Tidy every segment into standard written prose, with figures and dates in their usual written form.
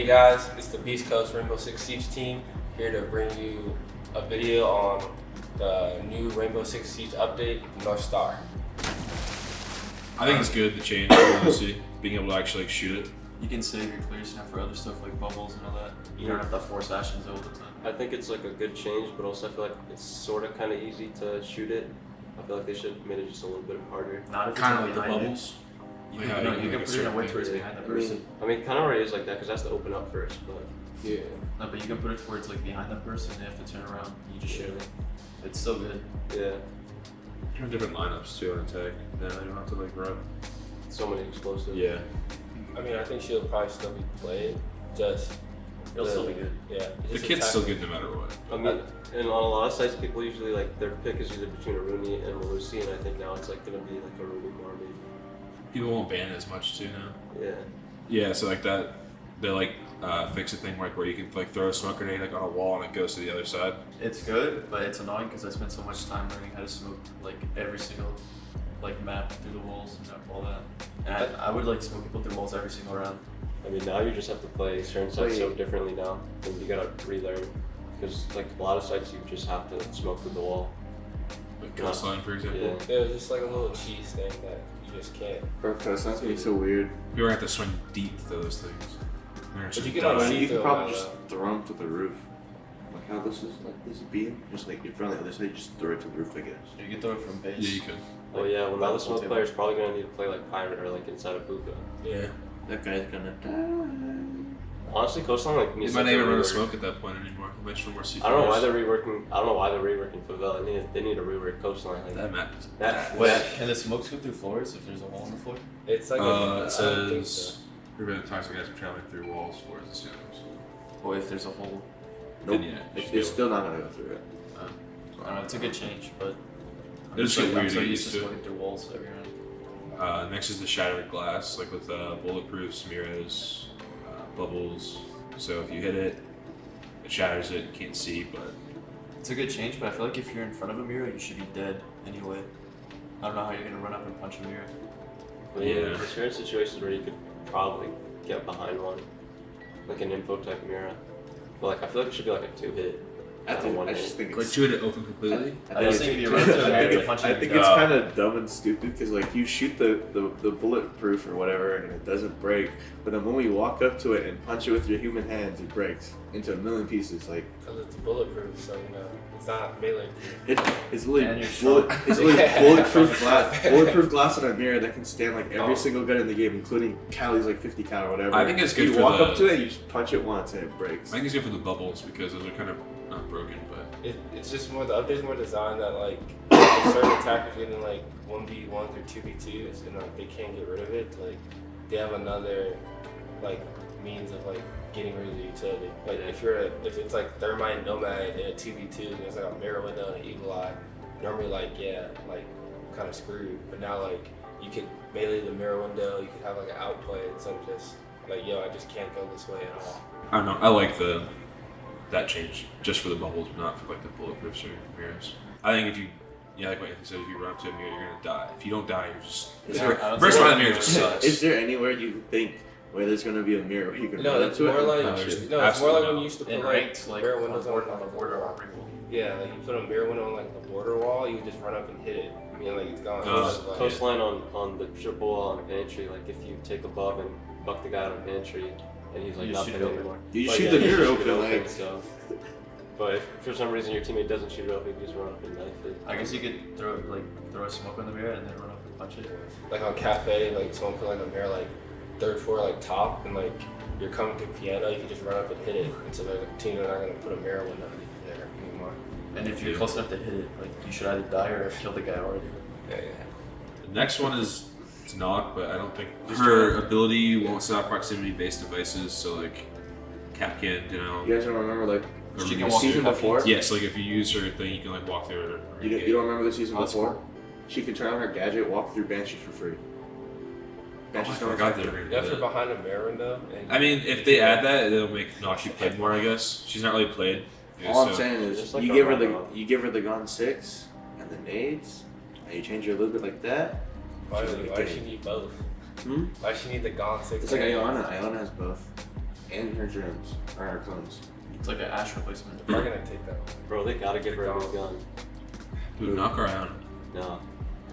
Hey guys, it's the Beastcoast Rainbow Six Siege team here to bring you a video on the new Rainbow Six Siege update, North Star. I think it's good, the change, honestly, being able to actually shoot it. You can save your clears now for other stuff like bubbles and all that. You don't have to force actions all the time. I think it's like a good change, but also I feel like it's sort of kind of easy to shoot it. I feel like they should have made it just a little bit harder. Not if Kind of it's like the behind bubbles. You can put it in a way towards Yeah. behind the person. I mean, kind of already is like that because that's to open up first, but Yeah. No, but you can put it towards like behind the person and they have to turn around. You just shoot it. It's still good. yeah, You have different lineups too on attack. Then you don't have to like run. so many explosives. Yeah. I mean, I think she'll probably still be played. Just It'll still be good. Yeah. The kit's still good no matter what. I mean, and on a lot of sites, people usually like their pick is either between a Rooney and Malusi, and I think now it's like gonna be like a Rooney more maybe. People won't ban it as much too now. Yeah. Yeah, so like that, they like fix a thing like where you can like throw a smoke grenade like on a wall and it goes to the other side. It's good, but it's annoying because I spent so much time learning how to smoke like every single like map through the walls and all that. And I would like smoke people through walls every single round. I mean, now you just have to play certain sites so differently now, and you gotta relearn because like a lot of sites you just have to smoke through the wall. Like coastline, for example. Yeah. It was just like a little cheese thing that you just can't. Bro, coastlines can be so weird. You're gonna have to swing deep to those things. But you You can know, see you can through probably them, just throw them to the roof. Like how this is like this beam, just like if you're on the other side, you just throw it to the roof, I guess. You can throw it from base. Yeah, you could. Oh yeah, well now the smoke Table. player's probably gonna need to play like Pirate or like inside of Puka. Yeah. That guy's gonna die. Honestly, Coastline like You needs might not such a even run a rework. smoke at that point anymore. Much more C4s. I don't know why they're reworking. I don't know why they're reworking Favela. They need to rework Coastline. Like That map is that. Wait, can the smokes go through floors if there's a hole in the floor? It's like it I don't think says prevent toxic gas from traveling through walls, floors, and ceilings. Or if there's a hole? Nope. Then, yeah, you should It's be able- still not gonna go through it. I don't know, it's a good change, but It's just I'm weird so to used use to to. smoking through walls every round. Next is the shattered glass, like with bulletproofs, mirrors, bubbles. So if you hit it, it shatters it. You can't see, but It's a good change, but I feel like if you're in front of a mirror, you should be dead anyway. I don't know how you're gonna run up and punch a mirror. I mean, Yeah. there's certain situations where you could probably get behind one, like an info type mirror. But like I feel like it should be like a 2-hit. I just think like it's. to it open completely. I just think if you run to a mirror, you're punching I it. think it's kind of dumb and stupid because like you shoot the bulletproof or whatever and it doesn't break, but then when we walk up to it and punch it with your human hands, it breaks into a million pieces. Like because it's bulletproof, so you know it's not melee. it's literally And you're bulletproof glass, bulletproof glass on a mirror that can stand like every Oh. single gun in the game, including Cali's like 50 cal or whatever. I think it's good You for walk the- up to it, you just punch it once and it I breaks. think it's good for the bubbles because those are kind of not broken, but It's just more, the update's more designed that like if certain attackers getting like 1v1s or 2v2s and like they can't get rid of it, like they have another like means of like getting rid of the utility. Like if it's like Thermite Nomad in a 2v2 and it's like a mirror window and an eagle eye, normally like kind of screwed. But now like you could melee the mirror window, you could have like an outplay instead of just like I just can't go this way at all. I don't know. I like that change just for the bubbles, but not for like the bulletproofs or mirrors. I think if you, like what Anthony said, if you run up to a mirror, you're gonna die. If you don't die, you're just first behind the mirror just sucks. Is there anywhere you think where there's gonna be a mirror where you can No, run up it's to more it? like and punch it? it's more like Absolutely when not. you used to put In like ranked, like mirror on windows the border wall. wall. Yeah, like you put a mirror window on like the border wall, you just run up and hit it. I mean, like it's gone. Oh. It's like- Coastline on the triple wall on pantry, like if you take above and buck the guy on pantry and he's like You not shoot hitting it anymore. You But shoot yeah, the you mirror shoot it open, like. so. But if for some reason your teammate doesn't shoot it open, you just run up and knife it. I guess you could throw a smoke on the mirror and then run up and punch it. like on cafe, like someone put like a mirror like third floor like top, and like you're coming to piano, you can just run up and hit it. And so the team are not gonna put a mirror window there anymore. And if you're close enough to hit it, like you should either die or kill the guy already. Yeah. The next one is it's knock, but I don't think her ability won't stop proximity-based devices. So like Capcan, You guys don't remember like or She the can walk season through before? Yes, like if you use her thing, you can like walk through it. Or You don't remember the season Oh, that's before? cool. She can turn on her gadget, walk through Banshees for free. I forgot they were gonna You do have her that. behind a mirror window. And I mean, if they add that, it'll make Nashi play more. I guess she's not really played. All I'm so- saying is Just like you a give her run-on. the gun 6 and the nades, and you change her a little bit like that. why she's does like she need both? Hmm? Why she need the Gaunt 6? It's like Iona. Iona has both. and her drones or her clones. It's like an Ash replacement. They're gonna take that one. Bro, they gotta get rid of his gun. Who knock around? No.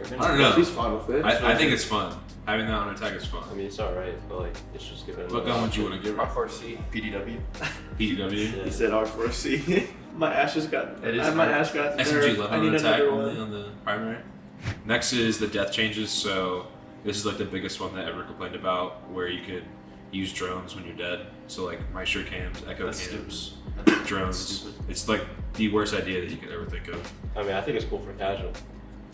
I don't know. She's fine with it. I think it's fun. Having that on attack is fun. I mean, it's alright, but like, it's just given. What gun would you want to give her? R4C. PDW. PW. Yeah. He said R4C. My Ash just got. It is my fine. Ash got. SMG nerfed. I 11 need on attack another only one. on the primary. Next is the death changes. So this is like the biggest one that ever complained about, where you could use drones when you're dead. So like my sure cams, echo That's cams, That's drones. stupid. It's like the worst idea that you could ever think of. I mean, I think it's cool for casual.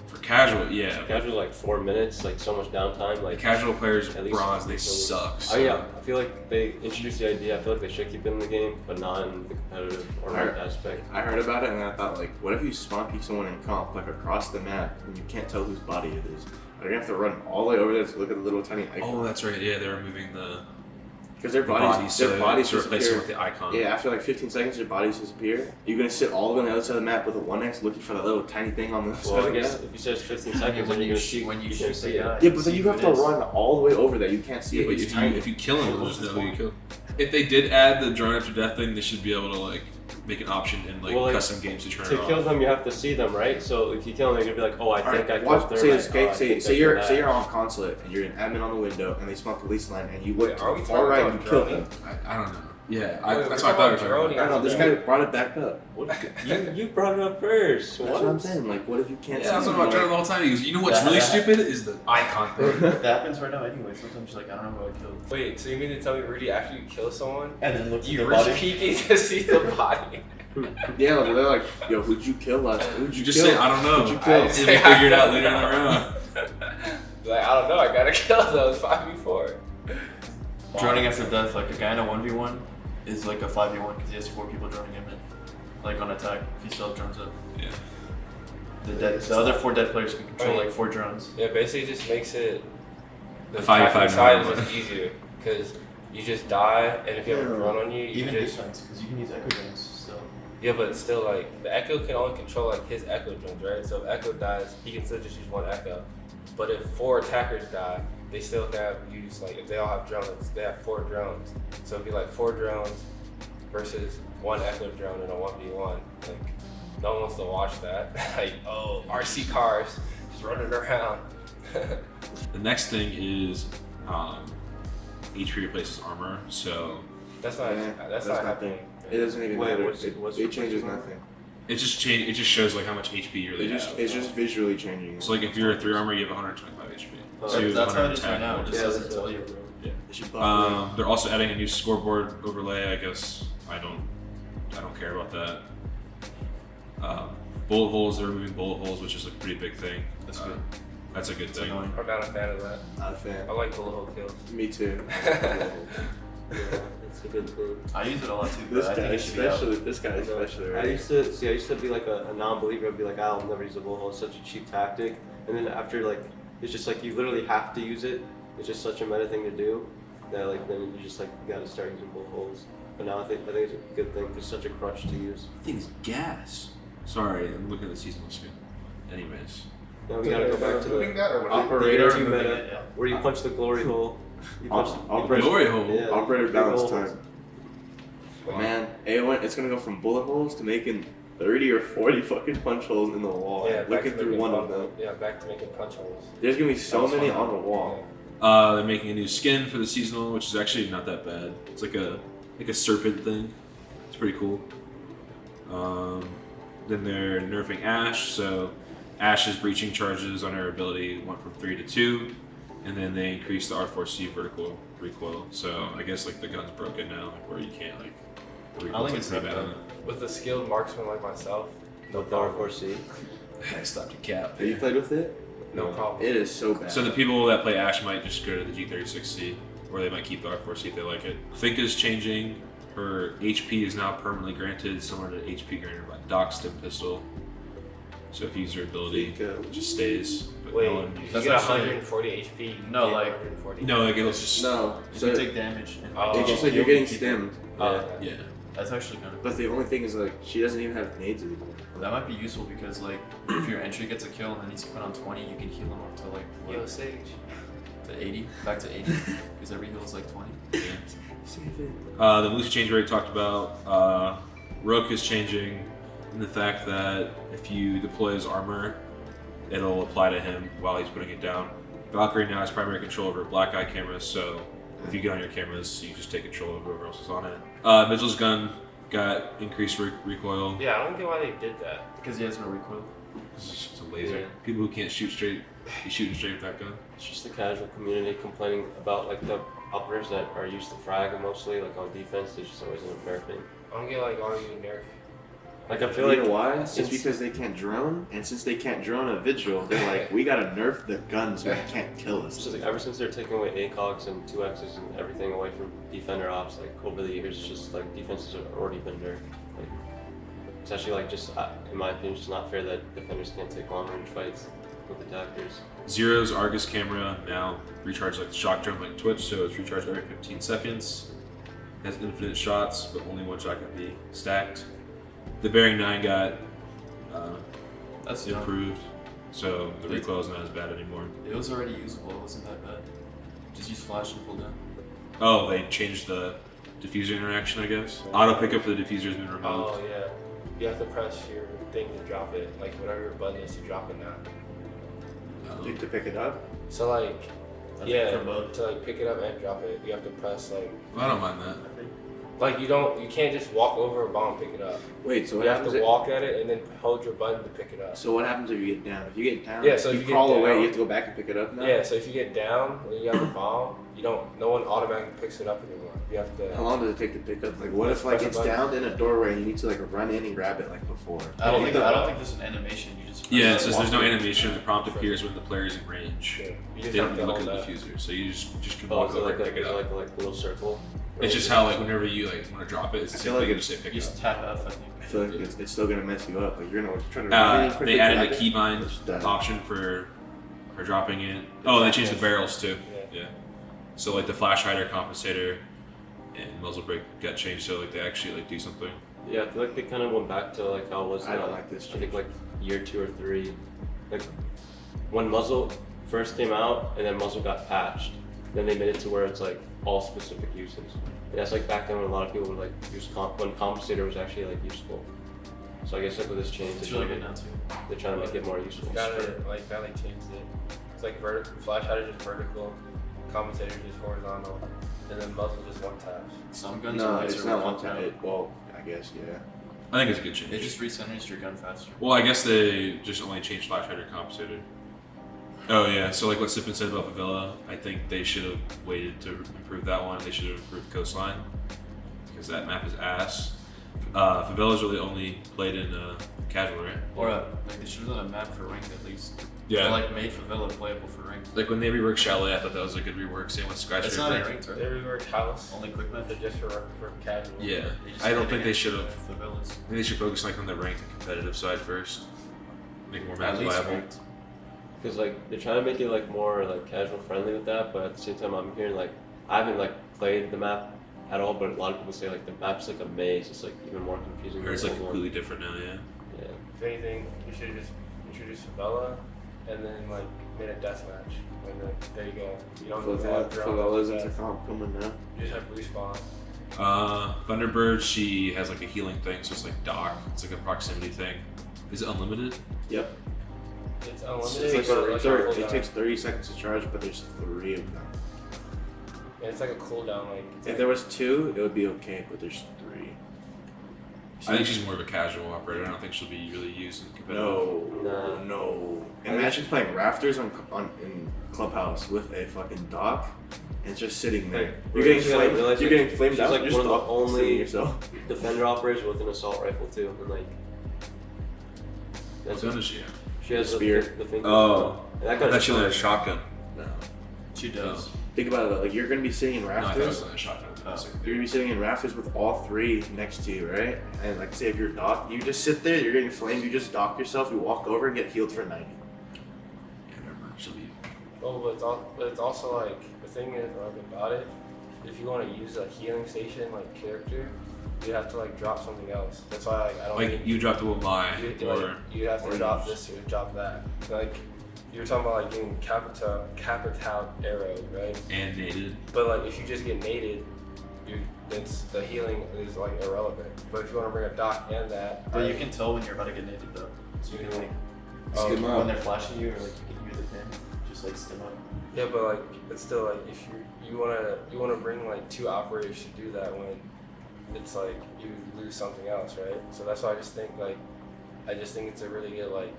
For casual, yeah. Casual, like 4 minutes, like so much downtime. Like Casual players, At least- bronze, they suck. Oh yeah, I feel like they introduced the idea. I feel like they should keep it in the game, but not in the competitive or ranked aspect. I heard about it and I thought, like, what if you spawn peek someone in comp, like across the map, and you can't tell whose body it is? Are you gonna have to run all the way over there to look at the little tiny icon? Oh, that's right. Yeah, they're removing the Because their bodies bodies to replace it disappear. with the icon. Yeah, after like 15 seconds, their bodies disappear. You're gonna sit all the way on the other side of the map with a 1x looking for that little tiny thing on the Well, side. I guess if you said it's 15 seconds, then you're gonna see when you you're shoot gonna the see it. guy. Yeah, but then See you who have it to is. run all the way over there. You can't see Yeah, it. but It's tiny. if you kill him, you'll just know who you killed. If they did add the drone after death thing, they should be able to like make an option in like Well, like, custom games to turn To it kill off. them, you have to see them, right? So if you kill them, you're gonna be like, oh, I think I Watch, killed say their this, man. okay? Oh, I say think I say you're killed say that. you're on consulate and you're an admin on the window and they spawn police line and you look Wait, to are the we far talking right about and you kill droning? them. I don't know. Yeah, Wait, that's we're what I thought. talking We were about talking I don't know. This guy brought it back up. You brought it up first. That's what I'm saying. Like, what if you can't Yeah, see I was them? talking about Like, drone the whole time. He goes, you know what's Yeah, really yeah. stupid is the icon thing. That happens right now anyway. Sometimes you're like, I don't know who I killed. Wait, so you mean to tell me Rudy after you kill someone, And then look you reach peeking to see the body? Yeah, like, they're like, yo, who'd you kill last? Who'd You you just kill? say, I don't know. Who'd you kill? And they figure it out later in the round. Like, I don't know, I gotta kill those 5v4. Droning after death, like a guy in a 1v1 is like a 5v1 because he has 4 people droning him in. Like on attack, if he still drones up. Yeah. The other 4 dead players can control like 4 drones. Yeah, basically it just makes it the 5v5 attacking side now. is just easier because you just die, and if you have a drone on you, you Even just defense, because you can use echo drones still. yeah, but it's still like the Echo can only control like his Echo drones, right? So if Echo dies, he can still just use 1 Echo. But if 4 attackers die, they still can use like if they all have drones, they have 4 drones. So it'd be like 4 drones versus 1 Echo drone in a 1v1. Like no one wants to watch that. Like oh, RC cars just running around. The next thing is HP replaces armor. So That's not Yeah, that's that's not nothing. happening. It doesn't even Wait, matter. what's It changes nothing. it just shows like how much HP you really have. It's just visually changing. So like if you're a 3 armor, you have 125 HP. Oh, So you have That's how it 100 is right now. It attack. just Yeah, doesn't that's tell you. They should buff They're also adding a new scoreboard overlay. I guess I don't care about that. Bullet holes. They're removing bullet holes, which is a pretty big thing. That's good. That's a good It's thing. annoying. I'm not a fan of that. Not a fan. I like bullet hole kills. Me too. Yeah, it's a good thing. I use it a lot too, but This I guy think it should be out. especially. This guy especially. I Right? used to be like a non-believer. I'd be like, I'll never use a bullet hole. It's such a cheap tactic. And then after like, it's just like you literally have to use it. It's just such a meta thing to do that like then you just like gotta start using bullet holes. But now I think it's a good thing. It's such a crutch to use. Thing's gas. Sorry, I'm looking at the seasonal skin. Anyways, Now we gotta go back to Moving the that or what? Operator. two moving meta it, yeah. where you punch the glory hole. You punch Operator. glory hole. Yeah, Operator big balance holes. time. Man, it's gonna go from bullet holes to making 30 or 40 fucking punch holes in the wall. Yeah, back looking to through making one of punch- them. Yeah, back to making punch holes. There's gonna be so That's many fun. on the wall. they're making a new skin for the seasonal, which is actually not that bad. It's like a serpent thing. It's pretty cool. Then they're nerfing Ash, so Ash's breaching charges on her ability went from 3 to 2, and then they increased the R4C vertical recoil. So I guess like the gun's broken now, like, where you can't like. The I recoil's, think it's pretty that bad bad. on it. With a skilled marksman like myself, no With problem. R4C. I stopped a cap. Have you played with it? No problem. It is so bad. So the people that play Ash might just go to the G36C, or they might keep the R4C if they like it. Fink is changing. Her HP is now permanently granted, similar to HP granted by Doc Stim Pistol. So if you use your ability, Fink, it just stays. But Wait, no one you That's get actually- 140 HP. you No, get like- 140. No, like it'll just. No. If So you take damage, and Oh. it's just like you're getting stemmed. Oh, Yeah. okay. Yeah. that's actually kind of. But the only thing is like she doesn't even have nades anymore. That might be useful because like if your entry gets a kill and then he's put on 20, you can heal him up to like Yo, what, Sage. The 80, back to 80, because every heal is like 20. The Lucy change rate talked about. Rook is changing in the fact that if you deploy his armor, it'll apply to him while he's putting it down. Valkyrie now has primary control over black eye cameras, so if you get on your cameras, you just take control of whoever else is on it. Mitchell's gun got increased recoil. Yeah, I don't get why they did that. Because he has no recoil. It's just a laser. Yeah. People who can't shoot straight, be shooting straight with that gun. It's just the casual community complaining about like the operators that are used to frag mostly, like on defense. They just always end up nerfing. I don't get like all you nerf. Like I feel You like know why? It's since- because they can't drone, and since they can't drone a vigil, they're like, we gotta nerf the guns so it can't kill It's us. just like ever since they're taking away ACOGs and 2Xs and everything away from defender ops, like over the years, it's just like defenses have already been nerfed. Like, it's actually like just, in my opinion, it's not fair that defenders can't take long range fights with attackers. Zero's Argus camera now recharges like the shock drone like Twitch, so it's recharged every 15 seconds. It has infinite shots, but only one shot can be stacked. The Bearing 9 got That's dumb. improved, so the recoil is not as bad anymore. It was already usable. It wasn't that bad. Just use flash and pull down. Oh, they changed the diffuser interaction, I guess. Auto pickup for the diffuser has been removed. Oh yeah, you have to press your thing to drop it, like whatever your button is to drop it now. You have to pick it up. So like, That's yeah, for both. to like pick it up and drop it, you have to press like, Well, I don't mind that. like you can't just walk over a bomb and pick it up. Wait, so You what have happens? to walk at it and then hold your button to pick it up. So what happens if you get down? If you get down, Yeah, so if you you get crawl away. down- You have to go back and pick it up now. Yeah, so if you get down when you have the bomb, no one automatically picks it up anymore. You have to. How long does it take to pick up? Like, what if like Press it's a button. down in a doorway and you need to like run in and grab it like before? I don't think the- there's an animation. You just Yeah, it press says it. there's no animation. The prompt appears when the player's in range. Yeah, you They just don't have need to to look hold at the that. diffuser, so you just can Oh, walk so over like and pick it up. like little circle. It's just how like whenever you like want to drop it, it's the I same feel thing. like You just say pick You it just up. tap F, I think. I feel like it's still gonna mess you up. Like you're gonna try to run in quickly, They added grab a it. keybind It's done. option for dropping it. Oh, they changed the barrels too. Yeah. Yeah. So like the flash hider compensator and muzzle brake got changed, so like they actually like do something. Yeah, I feel like they kind of went back to like how it was. I don't like this I think like year 2 or 3, like when muzzle first came out and then muzzle got patched, then they made it to where it's like all specific uses. And that's like back then when a lot of people would like use when compensator was actually like useful. So I guess like with this change, It's really good now too. they're trying to make it more useful. Now they changed it. It's like vertical. Flash hider just vertical, compensator just horizontal, and then muzzle just one taps. Some guns No, are it's laser not one without time. Well, I guess yeah. I think it's a good change. It just recenters your gun faster. Well, I guess they just only changed flash hider compensator. Oh yeah, so like what Sippin said about Favela, I think they should have waited to improve that one. They should have improved Coastline because that map is ass. Favela's really only played in casual, right? Or like they should have done a map for ranked at least. Yeah. Or like made Favela playable for ranked. Like when they reworked Chalet, I thought that was a good rework. Same with It's not Skyscraper. ranked, right? They reworked house. Only quick match. They're just for casual. Yeah, They just I don't made think it they should have. Favelas. I think they should focus like on the ranked and competitive side first. Make more At maps least viable. ranked. Because like they're trying to make it like more like casual friendly with that, but at the same time I'm hearing like I haven't like played the map at all, but a lot of people say like the map's like a maze. It's like even more confusing. Or it's than like the old completely different now. Yeah. one. Yeah. If anything, you should have just introduced Favela, and then like made a deathmatch. And then there you go. You don't need a lot of drones. Favelas into comp coming now. You just have respawn. Thunderbird, she has like a healing thing, so it's like dock. It's like a proximity thing. Is it unlimited? Yep. It's It's unlimited. like so a, like it cooldown. takes 30 seconds to charge, but there's 3 of them. And it's like a cooldown. Like it's If like, there was 2, it would be okay, but there's 3. I think she's more of a casual operator. I don't think she'll be really used in competitive. No. Imagine playing rafters in Clubhouse with a fucking dock and just sitting there. Like, You're getting you gotta flamed. realize, You're like, getting flamed she's, out. like, You're one of the just only- seeing yourself. Defender operators with an assault rifle too, and like What that's gun is she? she has Spear. The finger. Oh, And that I gun's thought she had a fun. shotgun. No. She does. Think about it though. Like you're gonna be sitting in No, I thought it rafters. was a shotgun. You're gonna be sitting in rafters with all 3 next to you, right? And like, say if you're docked, you just sit there. You're getting flamed. You just dock yourself. You walk over and get healed for 90. Yeah, never mind. She'll be. Oh, but it's also like the thing is like about it. If you want to use a healing station like character, you have to like drop something else. That's why like I don't Like think you dropped a my you, or like, you have to or drop use- this or drop that. Like you were talking about like getting capital arrow, right? And nated. But like if you just get nated, it's the healing is like irrelevant. But if you want to bring a doc and that, But you can tell when you're about to get nated though. So you can like Stim up. when they're flashing you or like you can hear the pin, just like stim up. yeah, but like it's still like if you wanna bring like 2 operators to do that when it's like you lose something else, right? So that's why I just think it's a really good like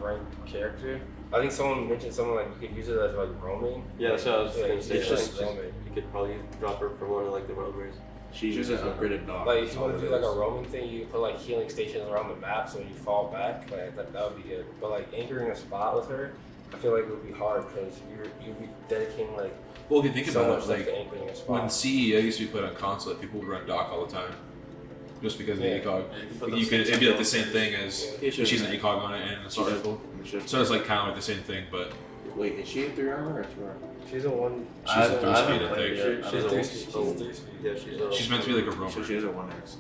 ranked character. I think someone mentioned something like you could use it as like roaming. Yeah, that's what I was gonna say. It's just roaming. You could probably drop her for one of like the roamers. She's just an upgraded dog. Like if you want to do like a roaming thing, you can put like healing stations around the map, so when you fall back, like that would be good. But like anchoring a spot with her, I feel like it would be hard because you'd be dedicating like Well, if you think so about much it, stuff like to anchoring a spot. when CE used to be put on console, people would run doc all the time, just because of the ACOG. It'd be like the same thing as Yeah, she's an ACOG on it and an assault rifle. So it's like kind of like the same thing, but Wait, is she a 3 armor or 2 armor? She's a one. she's I a 3 haven't speed, I played think. it yet. She's I don't know. 3 speed. She's a 3 speed. Yeah, She's meant to be like a So roamer. she has a 1x.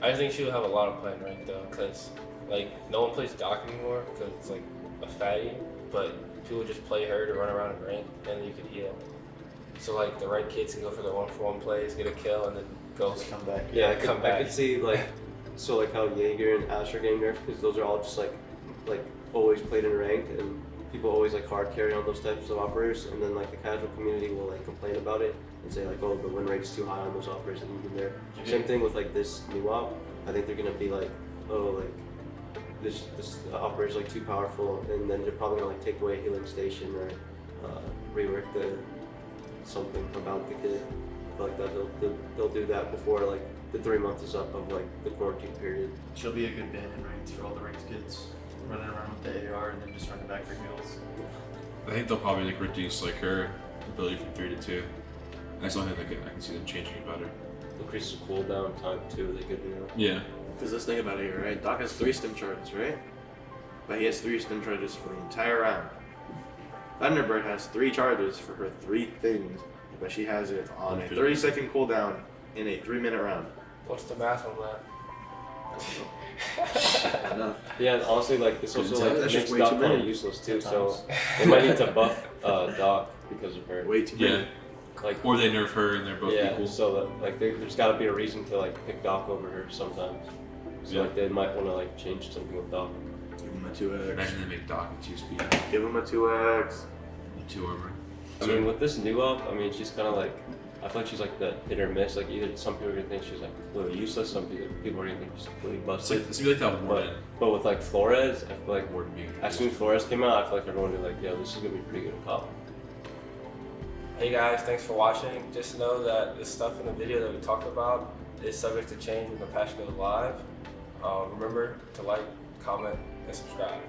I think she'll have a lot of playing rank though, because like no one plays Doc anymore because it's like a fatty, but people just play her to run around and rank, and you can heal. So like the right kids can go for the 1-for-1 plays, get a kill, and then go. Just come back. Yeah, come I back. could see like so like how Jaeger and Ash are getting nerfed because those are all just like always played in ranked and people always like hard carry on those types of operators and then like the casual community will like complain about it and say like, oh, the win rate's too high on those operators and even there. Same thing with like this new op. I think they're gonna be like, oh, like this operator's like too powerful, and then they're probably gonna like take away a healing station or rework something about the kid. I feel like that they'll do that before like the 3 months is up of like the quarantine period. She'll be a good ban in ranked for all the ranked kids. Running around with the AR and then just running back for heals. I think they'll probably like reduce like her ability from 3 to 2. That's the only thing I can see them changing about her. Increases cooldown time too. They could do. Yeah. Because let's think about it here, right? Doc has 3 stim charges, right? But he has 3 stim charges for the entire round. Thunderbird has 3 charges for her 3 things, but she has it on a 30-second cooldown in a 3-minute round. What's the math on that? Enough. Yeah, and honestly, like it's also like That's makes just way Doc too kind of many. useless too. So they might need to buff Doc because of her. Way too Yeah. many. Like Or they nerf her and they're both yeah, equal. so that, like there's got to be a reason to like pick Doc over her sometimes. So Yeah. like they might want to like change something with Doc. Give him a 2x. Imagine they make Doc a 2 speed, Give him a 2x. 2 armor. I mean, with this new op, I mean, she's kind of like, I feel like she's like the hit or miss. Like either some people are gonna think she's like completely useless, some people are gonna think she's completely It's busted. like, it's gonna be like that Warden. But with like Flores, I feel like Warden being as soon as Flores came out, I feel like everyone would be like, yo, this is gonna be pretty good in cop. Hey guys, thanks for watching. Just know that the stuff in the video that we talked about is subject to change when the patch goes live. Remember to like, comment, and subscribe.